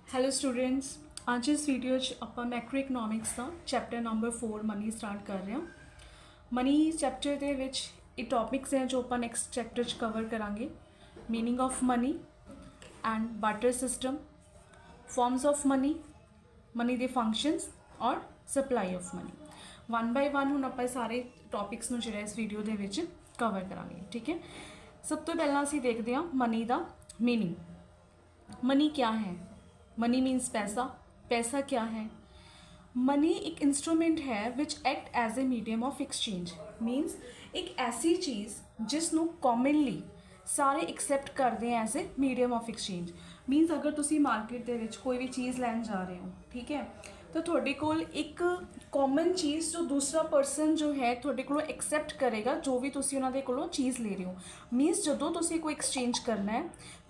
Hello students, आज इस video ਆਪਾਂ ਮੈਕਰੋ ਇਕਨੋਮਿਕਸ ਦਾ ਚੈਪਟਰ ਨੰਬਰ 4 ਮਨੀ ਸਟਾਰਟ ਕਰ ਰਹੇ ਹਾਂ। ਮਨੀ ਚੈਪਟਰ ਦੇ ਵਿੱਚ ਇਹ ਟੌਪਿਕਸ ਹੈ ਜੋ ਆਪਾਂ ਨੈਕਸਟ ਚੈਪਟਰ 'ਚ ਕਵਰ ਕਰਾਂਗੇ। Meaning of money and barter system, forms of money, money ਦੇ ਫੰਕਸ਼ਨਸ ਔਰ supply of money. One by one ਹੁਣ ਆਪਾਂ ਸਾਰੇ ਟੌਪਿਕਸ ਨੂੰ ਜਿਹੜਾ ਇਸ ਵੀਡੀਓ ਦੇ ਵਿੱਚ ਕਵਰ ਕਰਾਂਗੇ। ਠੀਕ ਹੈ, ਸਭ ਤੋਂ ਪਹਿਲਾਂ ਅਸੀਂ ਦੇਖਦੇ ਹਾਂ ਮਨੀ ਦਾ मीनिंग। मनी क्या है? मनी मीन्स पैसा। पैसा क्या है? मनी एक इंस्ट्रूमेंट है which act as a medium of exchange. Means एक ऐसी चीज़ जिसनों कॉमनली सारे एक्सैप्ट करते हैं as a medium of exchange. Means अगर तुसी मार्केट दे विच कोई भी चीज़ लैन जा रहे हो, ठीक है, तो थोड़े कोल एक कॉमन चीज़ जो दूसरा परसन जो है थोड़े कोलों एक्सैप्ट करेगा जो भी तुसी उन्हां दे कोलों चीज़ ले रहे हो। मीन्स जदों तुसी कोई एक्सचेंज करना है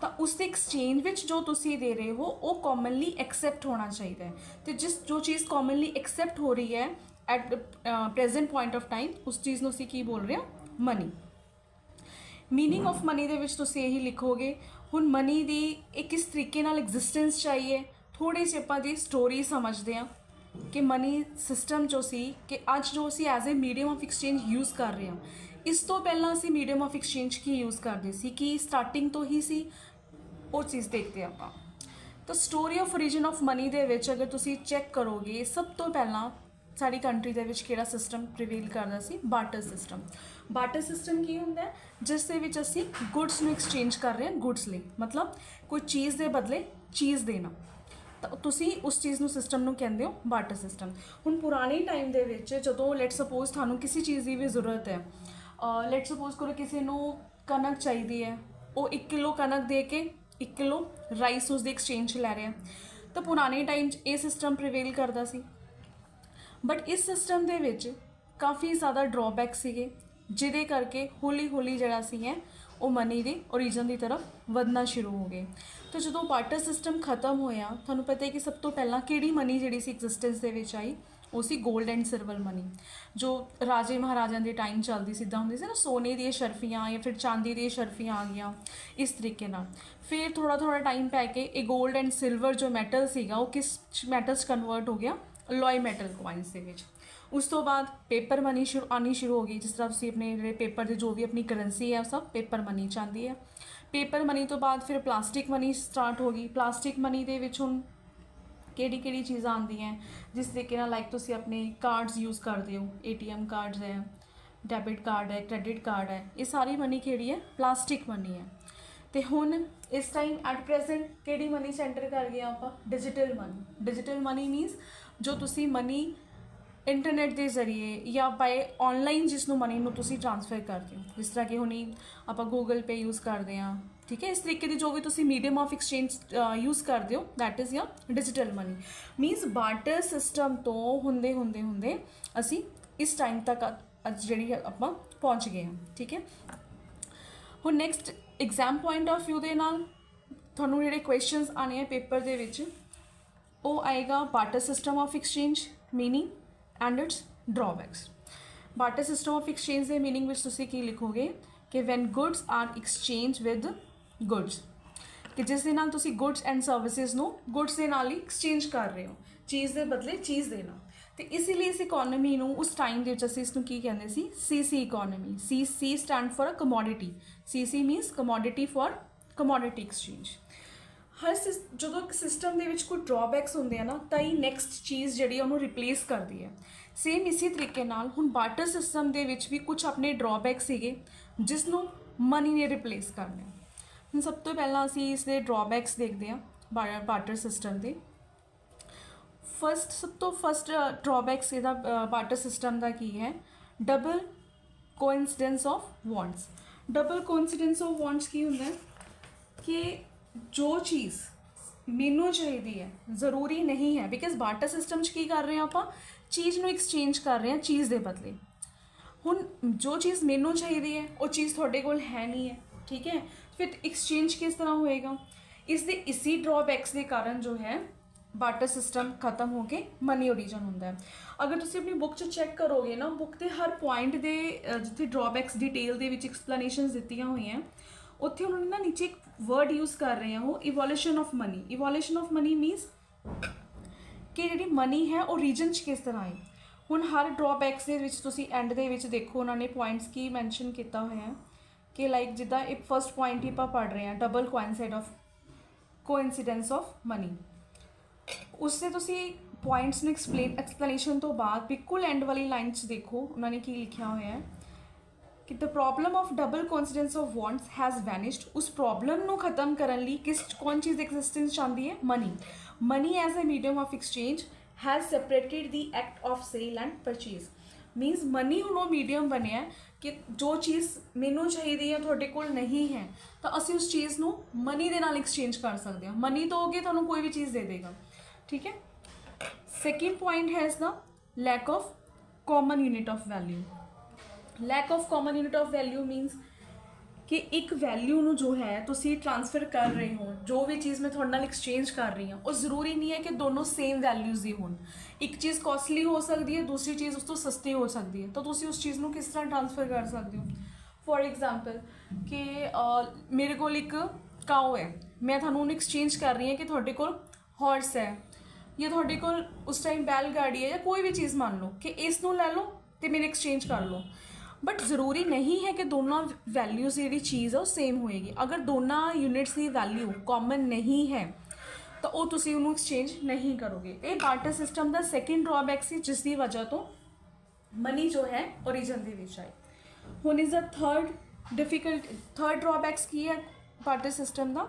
तो उस एक्सचेंज विच जो तुसी दे रहे हो वो कॉमनली एक्सैप्ट होना चाहिए। तो जिस जो चीज़ कॉमनली एक्सैप्ट हो रही है at present point of time उस चीज़ नूं असीं की बोल रहे हैं? मनी। मीनिंग ऑफ मनी दे विच तुसी यही लिखोगे। हुण मनी दी एक किस तरीके नाल एग्जिस्टेंस चाहिए, थोड़ी जी आपां दी स्टोरी समझते हैं कि मनी सिस्टम जो सी कि अज जो असी as a medium of exchange use कर रहे हैं, इस तो पहला असी मीडियम ऑफ एक्सचेंज की यूज़ करते सी कि स्टार्टिंग तो ही सी वो चीज़ देखते हैं आप। तो story of origin of money दे विच अगर तुसी चैक करोगे, सब तो पहला साड़ी कंट्री दे विच किहड़ा सिस्टम प्रिवेल करदा सी? Barter system. बार्टर सिस्टम की हुंदा है? जिस दे विच असी गुड्स नूं एक्सचेंज कर रहे हैं गुड्स लई, मतलब कोई चीज़ दे बदले चीज़ देना। तो तुसी उस चीज़ नूं सिस्टम नूं कहंदे हो बार्टर सिस्टम। हुण पुराने टाइम दे विच जदों लेट सपोज तुहानूं किसी चीज़ की भी जरूरत है, लेट सपोज करो किसी नूं कनक चाहिए है, वो 1 किलो कनक दे के 1 किलो राइस उसकी एक्सचेंज लै रहे हैं। तो पुराने टाइम ये सिस्टम प्रिवेल करता सी। बट इस सिस्टम दे विच काफ़ी ज़्यादा ड्रॉबैक सीगे जिहदे करके हौली हौली जिहड़ा सी है वो मनी के ओरिजिन की तरफ वधना शुरू हो गए। तो जो बार्टर सिस्टम खत्म होया, तुहानूं पता है कि सब तो पहला किहड़ी मनी जिहड़ी सी एग्जिस्टेंस दे विच आई, वो सी गोल्ड एंड सिल्वर मनी। जो राजे महाराजा के टाइम चलती सीधा होंदी सी ना, सोने दी शर्फियाँ या फिर चांदी दी शर्फियाँ आ गई इस तरीके नाल। फिर थोड़ा थोड़ा टाइम पै के ये गोल्ड एंड सिल्वर जो मैटल सीगा वो किस मैटल्स कन्वर्ट हो गया? अलॉय मैटल कॉइन्स दे विच। उस तो बाद पेपर मनी आनी शुरू हो गई। जिस तरह तुसीं अपने जिहड़े पेपर की जो भी अपनी करेंसी है सब पेपर मनी च आंदी है। पेपर मनी तो बाद फिर प्लास्टिक मनी स्टार्ट हो गई। प्लास्टिक मनी दे विच हुण किहड़ी चीज़ां आंदियां जिस तरीके नाल लाइक तुसीं अपने कार्ड्स यूज़ करते हो, ATM कार्ड्स है, डेबिट कार्ड है, क्रेडिट कार्ड है, ये सारी मनी किहड़ी है? प्लास्टिक मनी है। तो हुण इस टाइम एट प्रेजेंट किहड़ी मनी सेंटर कर गए आपां? Digital money. Digital money means जो तुसीं मनी इंटरनेट के जरिए या बाय ऑनलाइन जिसनों मनी नूं तुसीं ट्रांसफर करते हो, जिस तरह कि हुणी आपां गूगल पे यूज़ करते हैं, ठीक है। इस तरीके की जो भी तुसीं मीडियम ऑफ एक्सचेंज यूज़ करते हो that is your digital money. मीनस barter system तो हुंदे हुंदे हुंदे असी इस टाइम तक अज जिहड़ी आपां पहुँच गए हैं, ठीक है। हुण next exam point of view दे नाल तुहानूं जिहड़े क्वेश्चनस आने हैं पेपर दे विच वो आएगा barter system of exchange meaning and its drawbacks. Barter system of exchange के मीनिंग विच तुसीं की लिखोगे कि when goods are exchange with goods, कि जिस दे नाल तुसीं गुड्स एंड सर्विसेज नूं गुड्स दे नाल ही एक्सचेंज कर रहे हो, चीज़ के बदले चीज़ देना। तो इसीलिए इस इकोनॉमी नूं उस टाइम दे विच असीं इसनूं की कहंदे सी? CC economy. C stand for a commodity. CC means commodity for commodity exchange. हर जो सिस्टम के कोई ड्रॉबैक्स होंगे हैं ना, तो ही नैक्सट चीज़ जी उन्होंने रिप्लेस करती है। सेम इसी तरीके नाल हुण बार्टर सिस्टम के भी कुछ अपने ड्रॉबैक्स सीगे जिसनों मनी ने रिप्लेस करना। हुण सब तो पहला असीं इसके ड्रॉबैक्स देखते हैं बार्टर सिस्टम के। सब तो फस्ट ड्रॉबैक्स इहदा बार्टर सिस्टम का की है? Double coincidence of wants. Double coincidence of wants की हुंदा है कि जो चीज़ मैनू चाहिए है ज़रूरी नहीं है, बिकॉज बार्टर सिस्टम की कर रहे हैं आप चीज़ नूं एक्सचेंज कर रहे हैं चीज़ के बदले। हुण जो चीज़ मैनू चाहिए है वो चीज़ थोड़े कोल है नहीं है, ठीक है। फिर एक्सचेंज किस तरह होएगा? इसी ड्रॉबैक्स के कारण जो है बार्टर सिस्टम खत्म होके मनी ओरिजिन होंदा है। अगर तुसीं अपनी बुक चेक करोगे ना, बुक के हर पॉइंट के जिथे ड्रॉबैक्स डिटेल के एक्सप्लेनेशनस दित्तियां हुई हैं ਉੱਥੇ ਉਹਨਾਂ ਨੇ ਨਾ ਨੀਚੇ ਇੱਕ ਵਰਡ ਯੂਜ਼ ਕਰ ਰਹੇ ਆ ਉਹ evolution of money. Evolution of money means ਕਿ ਜਿਹੜੀ ਮਨੀ ਹੈ ਉਹ ਰੀਜਨ 'ਚ ਕਿਸ ਤਰ੍ਹਾਂ ਹੈ। ਹੁਣ ਹਰ ਡਰੋਬੈਕਸ ਦੇ ਵਿੱਚ ਤੁਸੀਂ ਐਂਡ ਦੇ ਵਿੱਚ ਦੇਖੋ ਉਹਨਾਂ ਨੇ ਪੁਆਇੰਟਸ ਕੀ ਮੈਂਸ਼ਨ ਕੀਤਾ ਹੋਇਆ ਹੈ ਕਿ ਲਾਈਕ ਜਿੱਦਾਂ ਇੱਕ ਫਸਟ ਪੁਆਇੰਟ ਹੀ ਆਪਾਂ ਪੜ੍ਹ ਰਹੇ ਹਾਂ, ਡਬਲ ਕੋਇਨਸੀਡੈਂਸ ਆਫ ਮਨੀ। ਉਸਦੇ ਤੁਸੀਂ ਪੁਆਇੰਟਸ ਨੂੰ ਐਕਸਪਲੇਨੇਸ਼ਨ ਤੋਂ ਬਾਅਦ ਬਿਲਕੁਲ ਐਂਡ ਵਾਲੀ ਲਾਈਨ 'ਚ ਦੇਖੋ ਉਹਨਾਂ ਨੇ ਕੀ ਲਿਖਿਆ ਹੋਇਆ ਹੈ ਕਿ the problem of double coincidence of wants has vanished. ਉਸ ਪ੍ਰੋਬਲਮ ਨੂੰ ਖਤਮ ਕਰਨ ਲਈ ਕੌਣ ਚੀਜ਼ ਐਗਜ਼ਿਸਟੈਂਸ 'ਚ ਆਉਂਦੀ ਹੈ? Money. Money as a medium of exchange has separated the act of sale and purchase. Means money ਹੁਣ ਉਹ ਮੀਡੀਅਮ ਬਣਿਆ ਕਿ ਜੋ ਚੀਜ਼ ਮੈਨੂੰ ਚਾਹੀਦੀ ਹੈ ਤੁਹਾਡੇ ਕੋਲ ਨਹੀਂ ਹੈ ਤਾਂ ਅਸੀਂ ਉਸ ਚੀਜ਼ ਨੂੰ ਮਨੀ ਦੇ ਨਾਲ ਐਕਸਚੇਂਜ ਕਰ ਸਕਦੇ ਹਾਂ। ਮਨੀ ਦੋਗੇ ਤੁਹਾਨੂੰ ਕੋਈ ਵੀ ਚੀਜ਼ ਦੇ ਦੇਗਾ, ਠੀਕ ਹੈ। ਸੈਕਿੰਡ ਪੁਆਇੰਟ ਹੈ ਇਸਦਾ lack of common unit of value. Lack of common unit of value means ਕਿ ਇੱਕ ਵੈਲਿਊ ਨੂੰ ਜੋ ਹੈ ਤੁਸੀਂ ਟ੍ਰਾਂਸਫਰ ਕਰ ਰਹੇ ਹੋ, ਜੋ ਵੀ ਚੀਜ਼ ਮੈਂ ਤੁਹਾਡੇ ਨਾਲ ਐਕਸਚੇਂਜ ਕਰ ਰਹੀ ਹਾਂ ਉਹ ਜ਼ਰੂਰੀ ਨਹੀਂ ਹੈ ਕਿ ਦੋਨੋਂ ਸੇਮ ਵੈਲਿਊਜ਼ ਦੀ ਹੋਣ। ਇੱਕ ਚੀਜ਼ ਕੋਸਟਲੀ ਹੋ ਸਕਦੀ ਹੈ, ਦੂਸਰੀ ਚੀਜ਼ ਉਸ ਤੋਂ ਸਸਤੀ ਹੋ ਸਕਦੀ ਹੈ, ਤਾਂ ਤੁਸੀਂ ਉਸ ਚੀਜ਼ ਨੂੰ ਕਿਸ ਤਰ੍ਹਾਂ ਟ੍ਰਾਂਸਫਰ ਕਰ ਸਕਦੇ ਹੋ। ਫੋਰ ਐਗਜ਼ਾਮਪਲ ਕਿ ਮੇਰੇ ਕੋਲ ਇੱਕ ਕਾਓ ਹੈ, ਮੈਂ ਤੁਹਾਨੂੰ ਉਹਨੂੰ ਐਕਸਚੇਂਜ ਕਰ ਰਹੀ ਹਾਂ ਕਿ ਤੁਹਾਡੇ ਕੋਲ ਹਾਰਸ ਹੈ ਜਾਂ ਤੁਹਾਡੇ ਕੋਲ ਉਸ ਟਾਈਮ ਬੈਲ ਗਾੜੀ ਹੈ ਜਾਂ ਕੋਈ ਵੀ ਚੀਜ਼ ਮੰਨ ਲਓ ਕਿ ਇਸ ਨੂੰ ਲੈ ਲਓ ਅਤੇ ਮੇਰੇ ਐਕਸਚੇਂਜ ਕਰ ਲਓ। बट ज़रूरी नहीं है कि दोनों वैल्यूज़ जी चीज़ है वो सेम होएगी। अगर दोनों यूनिट्स की वैल्यू कॉमन नहीं है तो वो तुसी उन्होंने एक्सचेंज नहीं करोगे। ये बार्टर सिस्टम का सैकेंड ड्रॉबैक सी जिसकी वजह तो मनी जो है ओरिजिन के विच आए। हुण इज़ द थर्ड ड्रॉबैक्स की है बार्टर सिस्टम का?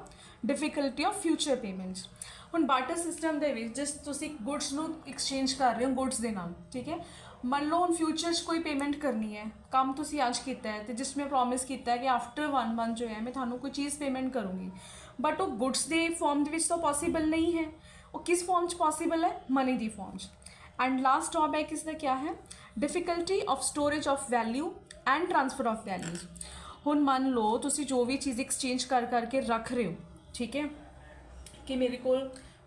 Difficulty of future payments. हुण बार्टर सिस्टम के विच जिस तुसी गुड्स नूं एक्सचेंज कर रहे हो गुड्स के नाल, ठीक है। मान लो हम फ्यूचर कोई पेमेंट करनी है, काम तुसी आज किया है तो जिसमें प्रॉमिस किया है कि आफ्टर 1 मंथ जो है मैं थानू कोई चीज़ पेमेंट करूँगी, बट वो गुड्स के फॉर्म के तो पॉसीबल नहीं है। वो किस फॉर्म पॉसीबल है? मनी की फॉर्म। एंड लास्ट ड्रॉबैक इसका क्या है? Difficulty of storage of value and transfer of values. हुण मान लो तुसी जो भी चीज़ एक्सचेंज कर करके रख रहे हो, ठीक है, कि मेरे को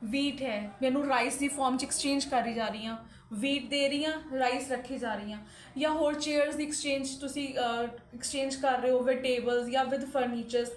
वीट है, मैनू राइस की फॉर्म एक्सचेंज करी जा रही हाँ, वीट दे रही हाँ, राइस रखी जा रही हाँ, या होर चेयर्स की एक्सचेंज तुसी एक्सचेंज कर रहे हो विद टेबल्स या विद फर्नीचर्स।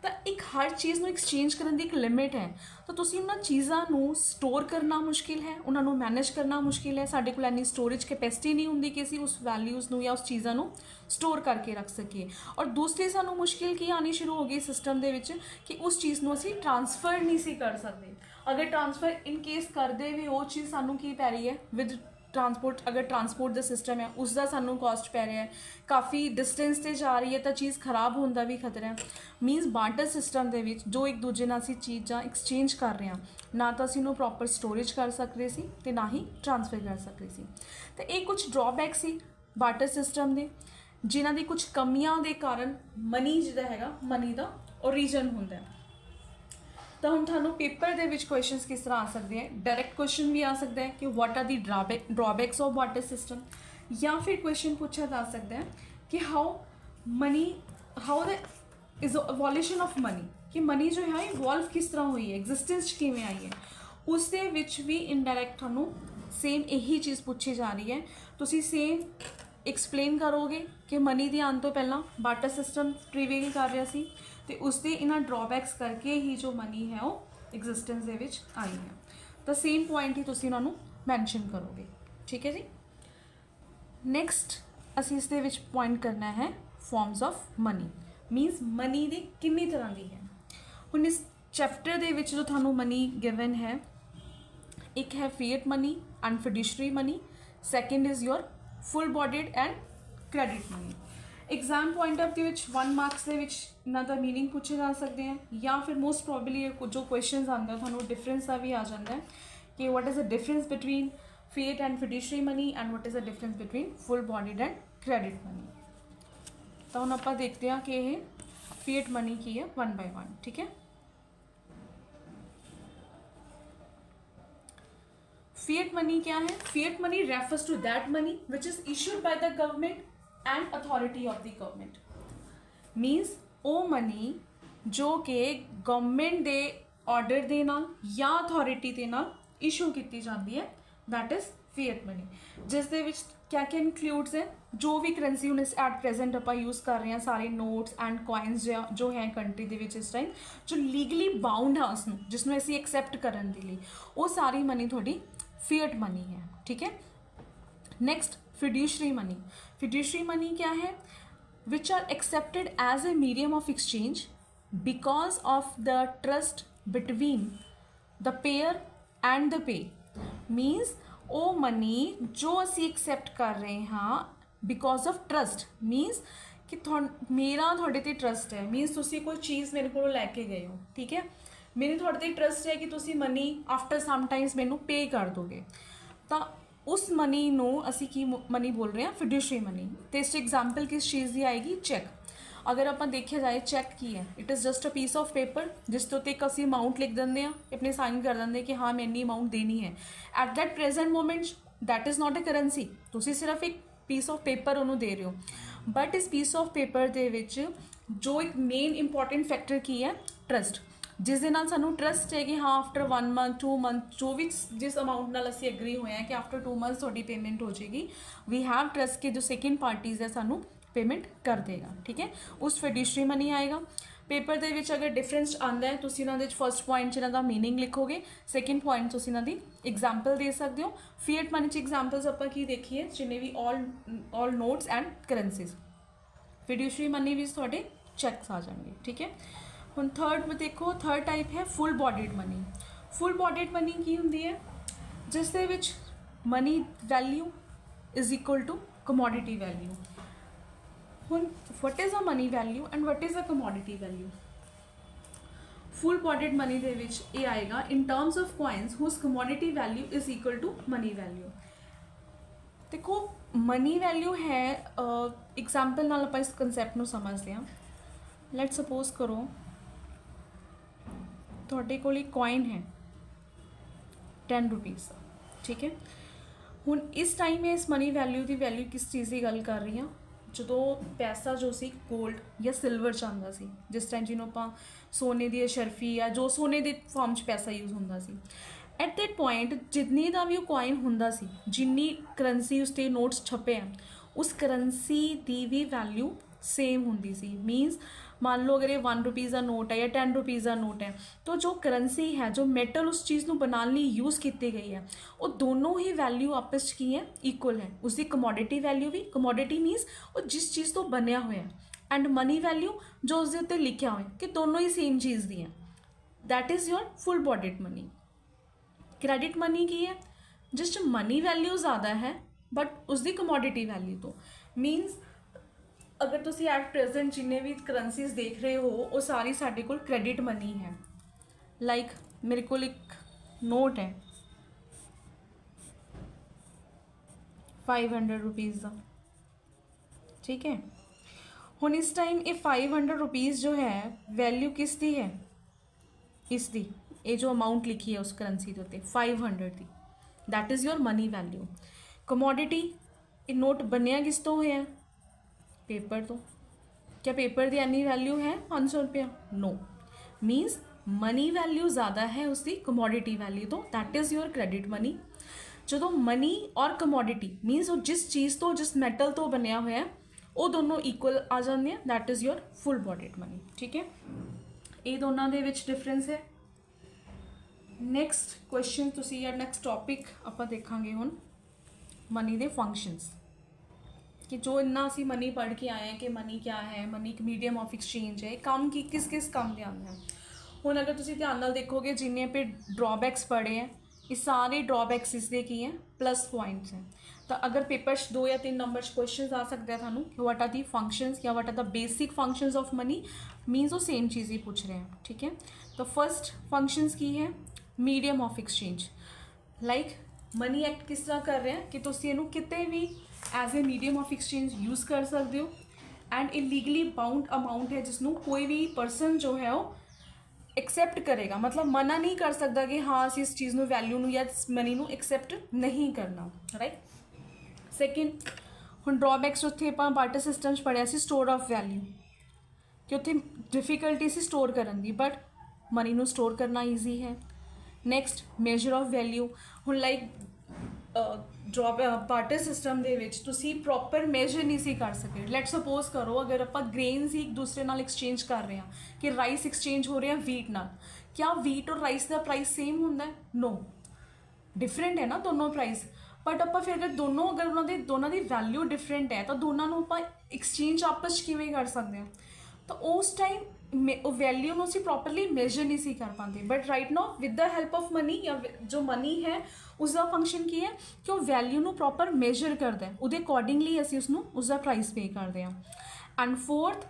तो एक हर चीज़ में एक्सचेंज करने की एक लिमिट है। तो तुसी उन्होंने चीज़ों स्टोर करना मुश्किल है, उन्होंने मैनेज करना मुश्किल है। साढ़े कोल इन्नी स्टोरेज कैपेसिटी नहीं होंगी कि असीं उस वैल्यूज़ या उस चीज़ों को स्टोर करके रख सकीए। और दूसरी सानू मुश्किल की आनी शुरू हो गई सिस्टम के विच कि उस चीज़ को असीं ट्रांसफर नहीं सी कर सकते। अगर ट्रांसफर इन केस करते भी वो चीज़ सानू की पै रही है विद ट्रांसपोर्ट, अगर ट्रांसपोर्ट का सिस्टम है उसका सानू कॉस्ट पै रहा है, काफ़ी डिस्टेंस से जा रही है तो चीज़ खराब होने का भी खतरा है। मीनस बार्टर सिस्टम के विच जो एक दूजे नाल असीं चीज़ां एक्सचेंज कर रहे हैं, ना तो असीं उहनूं प्रॉपर स्टोरेज कर सकते सी ते ना ही ट्रांसफर कर सकते सी। तो ये कुछ ड्रॉबैक सी बार्टर सिस्टम के, जिन्हां दी कुछ कमियां दे कारण मनी जिहड़ा हैगा मनी का ओरिजिन हुंदा है। तो हम थानू पेपर के क्वेश्चन किस तरह आ सकते हैं? डायरैक्ट क्वेश्चन भी आ सकता है कि what are the drawbacks of barter system, या फिर क्वेश्चन पूछा जा सकता है कि how the is evolution of money, कि मनी जो है इवॉल्व किस तरह हुई है, एग्जिस्टेंस किमें आई है। उस दे विच भी इनडायरैक्ट थानू सेम यही चीज़ पूछी जा रही है। तुसी सेम एक्सप्लेन करोगे कि मनी दी आने तो पहला बार्टर सिस्टम प्रिवेल कर रहा सी तो उसके इन्हां ड्रॉबैक्स करके ही जो मनी है वो एग्जिस्टेंस दे विच आई है। तो सेम पॉइंट ही तुसीं उन्हां नूं मैंशन करोगे, ठीक है जी। नैक्सट असीं इस दे विच पॉइंट करना है forms of money. Means money दी कितनी तरह की है। हुण इस चैप्टर दे विच जो थानू मनी गिवन है, एक है fiat money and fiduciary money, second is your full bodied and credit money. Exam point of view 1 marks के इन्हों का मीनिंग पूछे जा सकते हैं, या फिर मोस्ट प्रॉबली जो क्वेश्चन आते हैं थोड़ा डिफरेंस का भी आ जाता है कि what is the difference between fiat and fiduciary money and what is the difference between full bodied and credit money. तो हम आप देखते हैं कि ये फिएट मनी की है 1 by 1, ठीक है। फिएट मनी क्या है? Fiat money refers to that money which is issued by the government and authority of the government. Means वो मनी जो कि गवर्नमेंट के ऑर्डर के नाल या अथॉरिटी के नाल इशू की जाती है, दैट इज़ फिएट मनी, जिस दे विच क्या क्या इंक्लूड्स है, जो भी ਕਰੰਸੀ ਹੁਣ ਇਸ ਐਟ ਪ੍ਰੈਜ਼ੈਂਟ ਆਪਾਂ ਯੂਜ਼ ਕਰ ਰਹੇ ਹਾਂ, ਸਾਰੇ ਨੋਟਸ ਐਂਡ ਕੋਇਨਸ ਜੋ ਹੈ ਕੰਟਰੀ ਦੇ ਵਿੱਚ ਇਸ ਟਾਈਮ, ਜੋ ਲੀਗਲੀ ਬਾਉਂਡ ਹੈ ਉਸ ਨੂੰ, ਜਿਸ ਨੂੰ ਅਸੀਂ ਐਕਸੈਪਟ ਕਰਨ ਦੇ ਲਈ, ਉਹ ਸਾਰੀ ਮਨੀ ਤੁਹਾਡੀ ਫੀਅਟ ਮਨੀ ਹੈ। ਠੀਕ ਹੈ। Next fiduciary money. Fiduciary money क्या है? Which are accepted as a medium of exchange because of the trust between the payer and the pay. Means वो मनी जो असी एक्सेप्ट कर रहे हाँ बिकॉज ऑफ ट्रस्ट, मीनस कि मेरा थोड़े ते ट्रस्ट है, मीनस तुसी कोई चीज़ मेरे को लैके गए हो, ठीक है, मेरे थोड़े ते ट्रस्ट है कि तुसी मनी आफ्टर सम टाइम्स मैनू पे कर दोगे, तो उस मनी ਨੂੰ ਅਸੀਂ ਕੀ ਮਨੀ ਬੋਲ ਰਹੇ ਹਾਂ? ਫਿਡਿਊਸ਼ਰੀ ਮਨੀ। ਤੇ ਇਸ 'ਚ ਐਗਜ਼ਾਮਪਲ ਕਿਸ ਚੀਜ਼ ਦੀ ਆਏਗੀ? ਚੈੱਕ। ਅਗਰ ਆਪਾਂ ਦੇਖਿਆ ਜਾਏ ਚੈੱਕ ਕੀ ਹੈ? It is just a piece of paper ਜਿਸ ਤੋਂ ਤੇ ਇੱਕ ਅਸੀਂ ਅਮਾਊਂਟ ਲਿਖ ਦਿੰਦੇ ਹਾਂ, ਆਪਣੇ ਸਾਈਨ ਕਰ ਦਿੰਦੇ ਕਿ ਹਾਂ ਮੈਂ ਇੰਨੀ ਅਮਾਊਂਟ ਦੇਣੀ ਹੈ। At that present moment that is not a currency, ਤੁਸੀਂ ਸਿਰਫ ਇੱਕ ਪੀਸ ਆਫ ਪੇਪਰ ਉਹਨੂੰ ਦੇ ਰਹੇ ਹੋ। ਬਟ ਇਸ ਪੀਸ ਆਫ ਪੇਪਰ ਦੇ ਵਿੱਚ ਜੋ ਇੱਕ ਮੇਨ ਇੰਪੋਰਟੈਂਟ ਫੈਕਟਰ ਕੀ ਹੈ? ਟਰਸਟ। जिस दे नाल सानू ट्रस्ट है कि हाँ आफ्टर 1 मंथ 2 मंथ जो भी जिस अमाउंट नाल असी एग्री होए हैं कि आफ्टर 2 मंथ्स थोड़ी पेमेंट हो जाएगी, वी हैव ट्रस्ट कि जो सेकेंड पार्टीज़ है सानू पेमेंट कर देगा। ठीक है, उस फिड्यूशरी मनी आएगा। पेपर दे विच अगर डिफरेंस आंदा है तुसीं इन्हां दे फर्स्ट पॉइंट इन्हां दा मीनिंग लिखोगे, सेकेंड पॉइंट तुसीं इन्हां दी एग्जाम्पल दे सकते हो। फीएट मनी च एग्जाम्पल्स आपां की देखिए जिन्हें भी all notes and currencies. Fiduciary money भी थोड़े चैक्स आ जाएंगे। ठीक है, ਹੁਣ ਥਰਡ में देखो, थर्ड टाइप है full bodied money. Full bodied money की होंगी है? जिस दे विच money value is equal to commodity value. हुण what is a money value and what is a commodity value? Full bodied money दे विच ये आएगा in terms of coins whose commodity value is equal to money value. देखो money value है, example नाल आपां इस कंसैप्ट नूं समझते हैं। लेट सपोज करो ਤੁਹਾਡੇ ਕੋਲ ਇੱਕ ਕੋਇਨ ਹੈ 10 ਰੁਪੀਸ ਦਾ, ਠੀਕ ਹੈ। ਹੁਣ ਇਸ ਟਾਈਮ ਇਸ ਮਨੀ ਵੈਲਿਊ ਦੀ ਵੈਲਿਊ ਕਿਸ ਚੀਜ਼ ਦੀ ਗੱਲ ਕਰ ਰਹੀ ਹਾਂ? ਜਦੋਂ ਪੈਸਾ ਜੋ ਸੀ ਗੋਲਡ ਜਾਂ ਸਿਲਵਰ 'ਚ ਆਉਂਦਾ ਸੀ, ਜਿਸ ਟਾਈਮ ਜਿਹਨੂੰ ਆਪਾਂ ਸੋਨੇ ਦੀ ਅਸ਼ਰਫੀ ਜਾਂ ਜੋ ਸੋਨੇ ਦੇ ਫਾਰਮ 'ਚ ਪੈਸਾ ਯੂਜ਼ ਹੁੰਦਾ ਸੀ, ਐਟ ਦੈਟ ਪੁਆਇੰਟ ਜਿੰਨੀ ਦਾ ਵੀ ਉਹ ਕੋਇਨ ਹੁੰਦਾ ਸੀ, ਜਿੰਨੀ ਕਰੰਸੀ ਉਸ 'ਤੇ ਨੋਟਸ ਛਪੇ ਆ, ਉਸ ਕਰੰਸੀ ਦੀ ਵੀ ਵੈਲਿਊ सेम होंगी सी। मीन्स मान लो अगर ये 1 रुपीज़ का नोट है या 10 रुपीज़ का नोट है, तो जो करंसी है, जो मेटल उस चीज़ को बनाने लिए यूज़ की गई है, वो दोनों ही वैल्यू आपस की है इक्वल है। उसकी कमोडिटी वैल्यू भी, कमोडिटी मीनस वो जिस चीज़ तो बनया हुआ है, एंड मनी वैल्यू जो उसके उत्ते लिखा हुआ है कि दोनों ही सेम चीज़ दी है। That is your full bodied money. Credit money की है? जिस मनी वैल्यू ज़्यादा है बट उसकी कमोडिटी वैल्यू तो, मीनस अगर तुसी एट प्रेजेंट जिन्हें भी करंसीज देख रहे हो वो सारी साढ़े कोल क्रेडिट मनी है। लाइक मेरे को एक नोट है 500 रुपीज़ का, ठीक है। हुण इस टाइम ये 500 रुपीज़ जो है वैल्यू किस दी है? इस दी, ये जो अमाउंट लिखी है उस करंसी के उत्ते 500 की, that is your money value. Commodity, ये नोट बनया किस तो होया? पेपर तो। क्या पेपर की इन्नी वैल्यू है 500 रुपया? नो। मीनस मनी वैल्यू ज़्यादा है उसकी कमोडिटी वैल्यू तो, that is your credit money. जो मनी और कमोडिटी मीनस वो जिस चीज़ तो, जिस मैटल तो बनया हुआ है, वो दोनों इक्वल आ जाते हैं, that is your full bodied money. ठीक है, ये दोनों के विच डिफरेंस है। नैक्सट क्वेश्चन तुसी या नैक्सट टॉपिक आपां देखांगे हुण मनी के फंक्शनस, कि जो इन्ना असी मनी पढ़ के आए हैं कि मनी क्या है, मनी एक मीडियम ऑफ एक्सचेंज है, काम की किस किस काम के आंदा है। हुण अगर तुसी ध्यान नाल देखोगे जिन्ने पे ड्रॉबैक्स पढ़े हैं, ये सारे ड्रॉबैक्स इसके की हैं प्लस पॉइंट्स हैं। तो अगर पेपर 2 या 3 नंबर क्वेश्चन आ सकते हैं थानू कि वट आर दी फंक्शंस या what are the basic functions of money, means वो सेम चीज़ ही पूछ रहे हैं। ठीक है, तो फर्स्ट फंक्शंस की है medium of exchange. Like money act किस तरह कर रहे हैं कि तुसी इहनू किते भी as a medium of exchange use कर सकते हो, and a legally bound amount है जिसनों कोई भी परसन जो है वो एक्सेप्ट करेगा, मतलब मना नहीं कर सकता कि हाँ असी इस चीज़ नूं वैल्यू नूं या इस मनी नूं एक्सेप्ट नहीं करना। राइट। सैकेंड हुण ड्रॉबैक्स उत्थे आपां बार्टर सिस्टम पढ़िया सी स्टोर ऑफ वैल्यू, कि उत्थे डिफिकल्टी सी स्टोर करन दी, बट मनी नूं स्टोर करना ईजी है। नैक्सट मेजर ऑफ वैल्यू, हुण लाइक ਡਰੋਪ ਬਾਰਟਰ ਸਿਸਟਮ ਦੇ ਵਿੱਚ ਤੁਸੀਂ ਪ੍ਰੋਪਰ ਮੈਜਰ ਨਹੀਂ ਸੀ ਕਰ ਸਕੇ। ਲੈਟ ਸਪੋਜ਼ ਕਰੋ ਅਗਰ ਆਪਾਂ ਗ੍ਰੇਨਸ ਹੀ ਇੱਕ ਦੂਸਰੇ ਨਾਲ ਐਕਸਚੇਂਜ ਕਰ ਰਹੇ ਹਾਂ ਕਿ ਰਾਈਸ ਐਕਸਚੇਂਜ ਹੋ ਰਿਹਾ ਵੀਟ ਨਾਲ, क्या ਵੀਟ ਔਰ ਰਾਈਸ ਦਾ ਪ੍ਰਾਈਸ ਸੇਮ ਹੁੰਦਾ? ਨੋ, डिफरेंट है ना दोनों प्राइस। बट ਆਪਾਂ ਫਿਰ ਅਗਰ ਅਗਰ ਦੋਨਾਂ ਦੀ ਵੈਲਿਊ ਡਿਫਰੈਂਟ ਹੈ ਤਾਂ ਦੋਨਾਂ ਨੂੰ ਆਪਾਂ ਐਕਸਚੇਂਜ ਆਪਸ 'ਚ ਕਿਵੇਂ ਕਰ ਸਕਦੇ ਹਾਂ? ਤਾਂ ਉਸ ਟਾਈਮ ਉਹ ਵੈਲਿਊ ਨੂੰ ਅਸੀਂ ਪ੍ਰੋਪਰਲੀ ਮੈਜਰ ਨਹੀਂ ਸੀ ਕਰ ਪਾਉਂਦੇ। But right now with the help of money ਜਾਂ ਜੋ ਮਨੀ ਹੈ ਉਸਦਾ ਫੰਕਸ਼ਨ ਕੀ ਹੈ ਕਿ ਉਹ ਵੈਲਿਊ ਨੂੰ ਪ੍ਰੋਪਰ ਮੈਜਰ ਕਰਦਾ ਹੈ, ਉਹਦੇ ਅਕੋਰਡਿੰਗਲੀ ਅਸੀਂ ਉਸਨੂੰ ਉਸਦਾ ਪ੍ਰਾਈਸ ਪੇ ਕਰਦੇ ਹਾਂ। ਐਂਡ ਫੋਰਥ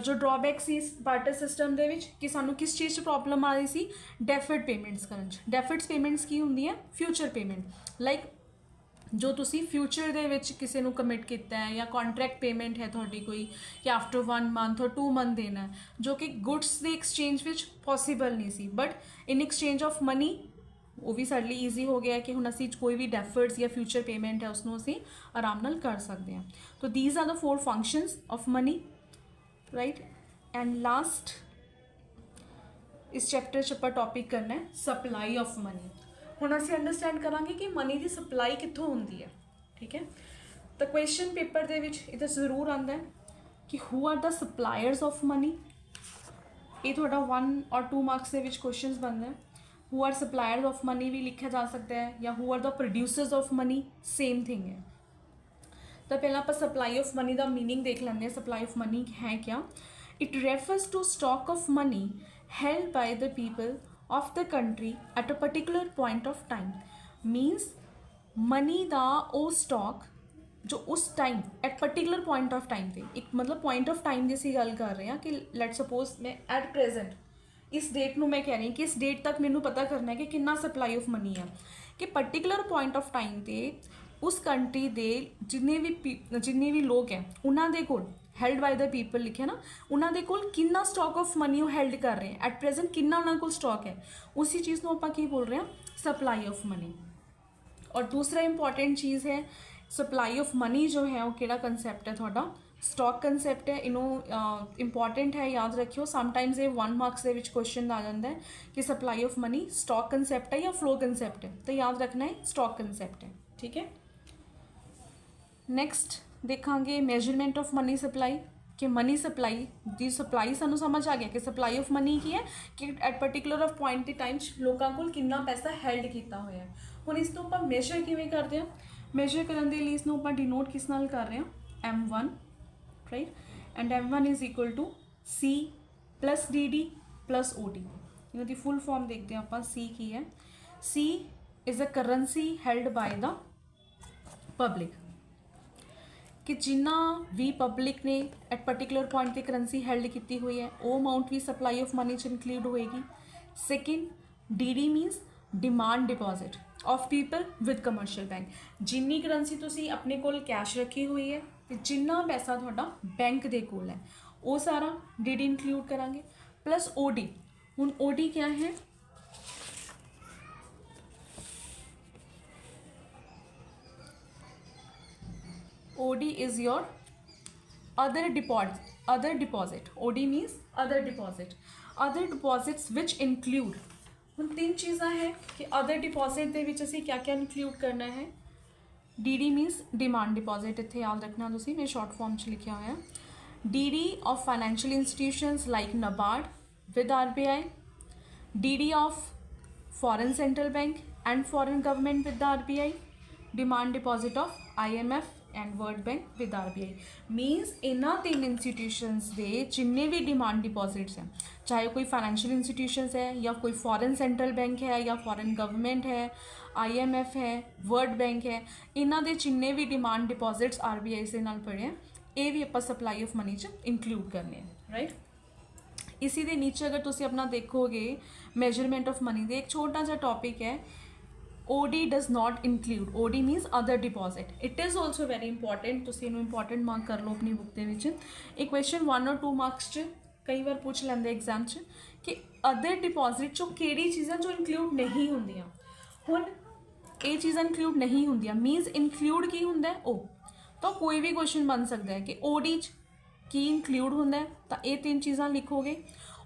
जो ड्रॉबैक ਸੀ ਬਾਰਟਰ ਸਿਸਟਮ ਦੇ ਵਿੱਚ ਕਿ ਸਾਨੂੰ ਕਿਸ ਚੀਜ਼ 'ਚ ਪ੍ਰੋਬਲਮ ਆ ਰਹੀ ਸੀ? ਡੈਫਰਡ ਪੇਮੈਂਟਸ ਕਰਨ 'ਚ। ਡੈਫਰਡ ਪੇਮੈਂਟਸ ਕੀ ਹੁੰਦੀ ਹੈ? Future payment. ਲਾਈਕ ਜੋ ਤੁਸੀਂ ਫਿਊਚਰ ਦੇ ਵਿੱਚ ਕਿਸੇ ਨੂੰ ਕਮਿਟ ਕੀਤਾ ਹੈ ਜਾਂ ਕੰਟਰੈਕਟ ਪੇਮੈਂਟ ਹੈ ਤੁਹਾਡੀ ਕੋਈ ਕਿ ਆਫਟਰ 1 ਮੰਥ ਔਰ 2 ਮੰਥ ਦੇਣਾ ਹੈ, ਜੋ ਕਿ ਗੁੱਡਸ ਦੇ ਐਕਸਚੇਂਜ ਵਿੱਚ ਪੋਸੀਬਲ ਨਹੀਂ ਸੀ, but in exchange of money ਉਹ ਵੀ ਸਾਡੇ ਲਈ ਈਜ਼ੀ ਹੋ ਗਿਆ ਕਿ ਹੁਣ ਅਸੀਂ ਕੋਈ ਵੀ ਡੈਫਰਡਸ ਜਾਂ ਫਿਊਚਰ ਪੇਮੈਂਟ ਹੈ ਉਸਨੂੰ ਅਸੀਂ ਆਰਾਮ ਨਾਲ ਕਰ ਸਕਦੇ ਹਾਂ। ਤਾਂ these are the 4 functions of money, right. And last इस चैप्टर च ਆਪਾਂ टॉपिक करना है सप्लाई ऑफ मनी। ਹੁਣ ਅਸੀਂ ਅੰਡਰਸਟੈਂਡ ਕਰਾਂਗੇ ਕਿ ਮਨੀ ਦੀ ਸਪਲਾਈ ਕਿੱਥੋਂ ਹੁੰਦੀ ਹੈ, ਠੀਕ ਹੈ। ਤਾਂ ਕੁਐਸਚਨ ਪੇਪਰ ਦੇ ਵਿੱਚ ਇਹ ਤਾਂ ਜ਼ਰੂਰ ਆਉਂਦਾ ਹੈ ਕਿ who are the suppliers of money. ਇਹ ਤੁਹਾਡਾ 1 और 2 ਮਾਰਕਸ ਦੇ ਵਿੱਚ ਕੁਐਸਚਨਸ ਬਣਦਾ ਹੈ। Who are suppliers of money ਵੀ ਲਿਖਿਆ ਜਾ ਸਕਦਾ ਹੈ ਜਾਂ who are the producers of money, same thing ਹੈ। तो पहला आप सप्लाई ऑफ मनी का मीनिंग देख लेंगे। सप्लाई ऑफ मनी है क्या? It refers to stock of money held by the people of the country at a particular point of time. Means money का वो स्टॉक जो उस time at particular point of time पे एक मतलब point of time की असीं गल कर रहे हैं कि लेट सपोज मैं एट प्रेजेंट इस डेट में मैं कह रही कि इस डेट तक मैनू पता करना है कि कितना सप्लाई ऑफ मनी है कि पर्टिकुलर पॉइंट ऑफ टाइम पे उस कंट्री के जिन्ने भी लोग हैं उन्होंने कोल हैल्ड बाय द पीपल लिखे ना, उन्होंने कोल कितना स्टॉक ऑफ मनी वो हैल्ड कर रहे हैं एट प्रेजेंट, कितना उन्होंने कोल स्टॉक है, उसी चीज़ को आप की बोल रहे हैं सप्लाई ऑफ मनी। और दूसरा इंपॉर्टेंट चीज़ है सप्लाई ऑफ मनी जो है वो किहड़ा कंसैप्ट है थोड़ा स्टॉक कंसैप्ट है। इनू इंपॉर्टेंट है, याद रखियो। समटाइम्स ये 1 मार्क्स के क्वेश्चन आ जाता है कि supply of money stock concept है या फ्लो कंसैप्ट है, तो याद रखना है स्टॉक कंसैप्ट है, ठीक है। नैक्सट देखांगे मेजरमेंट ऑफ मनी सप्लाई कि मनी सप्लाई दी सप्लाई सानू समझ आ गया कि सप्लाई ऑफ मनी की है कि एट पर्टिकुलर ऑफ पॉइंट के टाइम लोगों को कितना पैसा हैल्ड किया हुआ है। हुण इस तो आप मेजर किवें करते हैं? मेजर करने के लिए इसनूं आप डिनोट किस नाल कर रहे हैं? M1, right. And M1 is equal to C plus DD plus OD। इन्हां दी फुल फॉर्म देखते हैं आप। C की है? C is a currency held by the public कि जिन्ना भी पब्लिक ने एट पर्टिकुलर पॉइंट पर करंसी हैल्ड की हुई है वो अमाउंट भी सप्लाई ऑफ मनी च इंक्लूड होएगी। Second DD मीनस demand deposit of people with commercial bank. जिन्नी करंसी तुसी अपने कोल कैश रखी हुई है तो जिन्ना पैसा थोड़ा बैंक दे कोल है वो सारा DD इंक्लूड करांगे प्लस OD। हुण OD क्या है? OD is your other deposit. OD means other deposits which include। ਹੁਣ 3 चीज़ा है कि अदर डिपॉजिट ਦੇ ਵਿੱਚ ਅਸੀਂ क्या क्या इंक्लूड करना है। DD means डिमांड डिपॉजिट, इत्थे याद रखना तुसी, मैं शॉर्ट फॉर्म च लिखा होया। DD of financial institutions like NABARD with RBI, DD of foreign central bank and foreign government with the RBI, demand deposit of IMF and world bank with RBI। मीनस इन्हां 3 institutions के जिन्ने भी demand deposits हैं, चाहे कोई financial institutions है या कोई फॉरेन सेंट्रल बैंक है या फॉरेन गवर्नमेंट है, IMF है, वर्ल्ड बैंक है, इन्हां दे जिन्ने भी डिमांड डिपॉजिट्स RBI से नाल पड़े हैं ये भी आप सप्लाई ऑफ मनी च इंक्लूड करने हैं, राइट। इसी के नीचे अगर तुसी अपना देखोगे मेजरमेंट ऑफ मनी दे एक छोटा सा टॉपिक है OD does not include। OD means other deposit। it is also very important, तुसी इनू इंपॉर्टेंट मार्क कर लो अपनी बुक के विच। एक क्वेश्चन 1 और 2 मार्क्स च कई बार पूछ लेंदे एग्जाम च कि अदर डिपॉजिट चो किहड़ी चीज़ां जो इंक्लूड नहीं होंदियां। हुण ये चीज़ां इंक्लूड नहीं होंदियां मीनस इंक्लूड की हुंदा है ओ, तो कोई भी क्वेश्चन बन सकता है कि OD च की इंक्लूड होंदा है, तो ये 3 चीज़ां लिखोगे।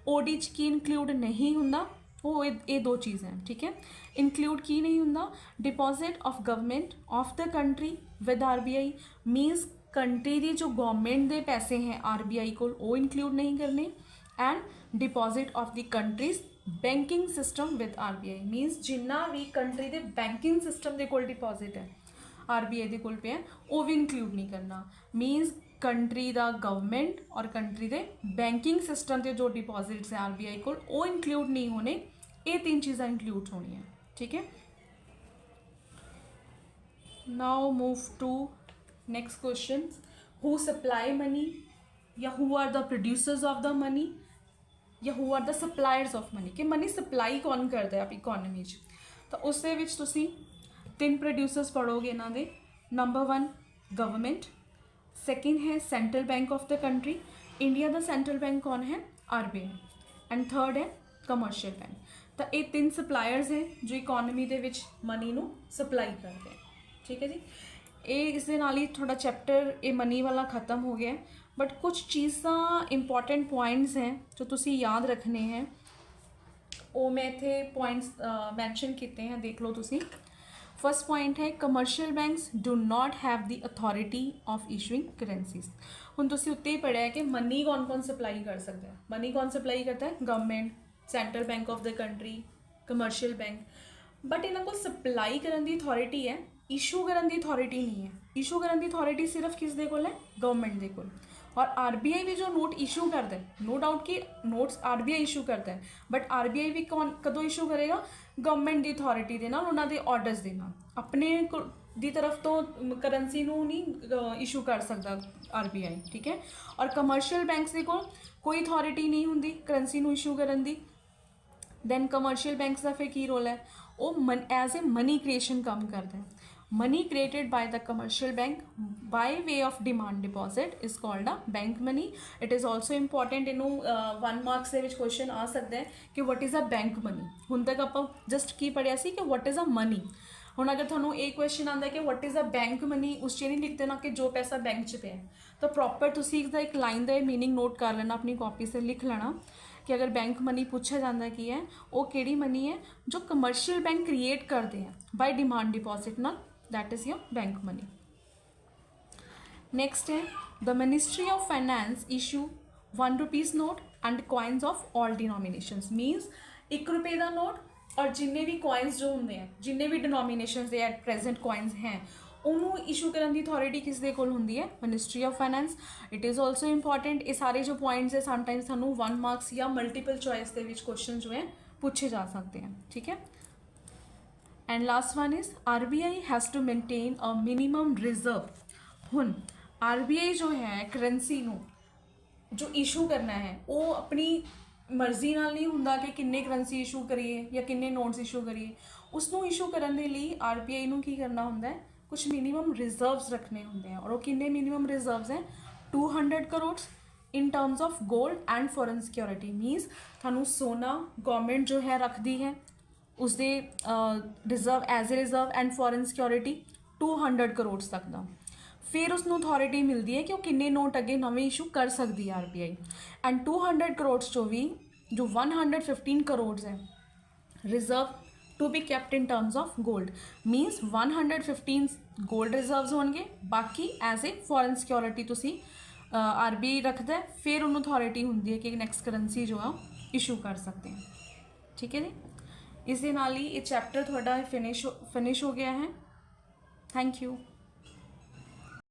OD च की इंक्लूड नहीं होंदा ਉਹ ਇਹ ਦੋ ਚੀਜ਼ਾਂ ਠੀਕ ਹੈ। ਇਨਕਲੂਡ ਕੀ ਨਹੀਂ ਹੁੰਦਾ, deposit of government of the country with RBI means country ਦੀ ਜੋ ਗਵਰਨਮੈਂਟ ਦੇ ਪੈਸੇ ਹੈ RBI ਕੋਲ ਉਹ ਇਨਕਲੂਡ ਨਹੀਂ ਕਰਨੇ, and deposit of the countries banking system with RBI means ਜਿੰਨਾ ਵੀ ਕੰਟਰੀ ਦੇ ਬੈਂਕਿੰਗ ਸਿਸਟਮ ਦੇ ਕੋਲ ਡਿਪੋਜ਼ਿਟ ਹੈ RBI ਦੇ ਕੋਲ ਪਿਆ ਉਹ ਵੀ ਇਨਕਲੂਡ ਨਹੀਂ ਕਰਨਾ। ਮੀਨਸ ਕੰਟਰੀ ਦਾ ਗਵਰਨਮੈਂਟ ਔਰ ਕੰਟਰੀ ਦੇ ਬੈਂਕਿੰਗ ਸਿਸਟਮ ਦੇ ਜੋ ਡਿਪੋਜ਼ਿਟਸ ਹੈ RBI ਕੋਲ ਉਹ ਇਨਕਲੂਡ ਨਹੀਂ ਹੋਣੇ, ਇਹ ਤਿੰਨ ਚੀਜ਼ਾਂ ਇਨਕਲੂਡ ਹੋਣੀਆਂ ਠੀਕ ਹੈ। Now move to next question, who supply money ਜਾਂ who are the producers of the money ਜਾਂ who are the suppliers of money, ਕਿ ਮਨੀ ਸਪਲਾਈ ਕੌਣ ਕਰਦਾ ਹੈ ਆਪ ਇਕੋਨਮੀ 'ਚ। ਤਾਂ ਉਸ ਦੇ ਵਿੱਚ ਤੁਸੀਂ ਤਿੰਨ ਪ੍ਰੋਡਿਊਸਰਸ ਪੜ੍ਹੋਗੇ ਇਹਨਾਂ ਦੇ। ਨੰਬਰ 1 ਗਵਰਨਮੈਂਟ, सेकेंड है central bank of the country, India का सेंट्रल बैंक कौन है RBI, एंड थर्ड है कमर्शियल बैंक। तो ये तीन सप्लायर्स हैं जो इकोनॉमी के विच मनी नू सप्लाई करते हैं ठीक है जी। ये इस दे नाल ही थोड़ा चैप्टर ये मनी वाला ख़त्म हो गया है, बट कुछ चीज़ां इंपॉर्टेंट पॉइंट्स हैं जो तुसी याद रखने हैं, वो मैं इत्थे पॉइंट्स मैंशन किए हैं, देख लो तुसी। फर्स्ट पॉइंट है commercial banks do not have the authority of issuing currencies. हुण तुसीं उत्ते ही पढ़िया है कि मनी कौन कौन सप्लाई कर सकता है, मनी कौन सप्लाई करता है, government, central bank of the country, commercial bank, but इन्हां को सप्लाई करन दी अथॉरिटी है, इशू करन दी अथॉरिटी नहीं है। इशू करन दी अथॉरिटी सिर्फ किस दे कोल है, गवर्नमेंट दे कोल। और RBI भी जो नोट इशू करता है, नो डाउट कि नोट्स RBI इशू करता है, बट RBI भी कौन कदों इशू करेगा, गवर्नमेंट की अथॉरिटी के नाल उन्हां दे ऑर्डर्स दे नाल, अपने दी तरफ तो करंसी नू नहीं इशू कर सकता RBI ठीक है। और कमर्शियल बैंक्स दे कोल कोई अथॉरिटी नहीं हुंदी करंसी नू इशू करन दी। दैन कमर्शियल बैंक्स का फिर की रोल है, वो एज ए मनी क्रिएशन काम करता है। Money created by the commercial bank by way of demand deposit is called a bank money. It is also important, इनू 1 मार्क्स के क्वेश्चन आ सकता है कि what is a bank money. हुण तक आप जस्ट की पढ़िया सी कि वट इज़ अ मनी। हुण अगर थानू एक क्वेश्चन आता है कि what is a bank money, उस नहीं लिख देना कि जो पैसा बैंक च पे है, तो प्रॉपर तुसी इसदा एक लाइन का मीनिंग नोट कर लेना, अपनी कॉपी से लिख लेना कि अगर बैंक मनी पूछा जाता है कि है वो केड़ी मनी है जो कमर्शियल बैंक क्रिएट करते हैं बाय डिमांड डिपॉजिट नाल, that is your bank money. Next है the ministry of finance issue 1 rupees note and coins of all denominations. Means 1 रुपये का नोट और जिन्ने भी कॉइन्स जो होंगे हैं, जिन्ने भी denominations they at present coins हैं, उन्होंने इशू करने की अथॉरिटी किस दे कोल होंदी है, ministry of finance. It is also important, ये सारे जो पॉइंट्स है समटाइम्स थानू 1 मार्क्स या मल्टीपल चॉइस के क्वेश्चन जो है पूछे जा सकते हैं ठीक है। And last one is RBI has to maintain a minimum reserve. हुन RBI जो है करेंसी नू जो इशू करना है वो अपनी मर्जी नाल नहीं हुंदा कि किन्ने करेंसी इशू करिए या किन्ने नोट्स इशू करिए। उसनू इशू करने के लिए RBI नू की करना होंदा है, कुछ मिनिमम रिजर्व्स रखने होंगे हैं। और वो किन्ने मिनिमम रिजर्व्स हैं, 200 crore in terms of gold and foreign security. Means थानू सोना गवर्नमेंट जो है रखती है, उसके reserve as a reserve and foreign security 200 crore तक का। फिर उसनू अथॉरिटी मिलती है कि वो किन्ने नोट अगे नवे इशू कर सकती है RBI। एंड 200 करोड़ चो भी जो 115 करोड़ है reserve to be kept in terms of gold. Means 115 gold reserves होंगे, बाकी एज ए फॉरेन सिक्योरिटी तुसी RBI रखता है। फिर उन्होंने अथॉरिटी होंगी है कि नैक्सट करंसी जो है इशू कर सकते हैं ठीक है जी। इस दे नाल ही ये चैप्टर थोड़ा फिनिश हो गया है। Thank you.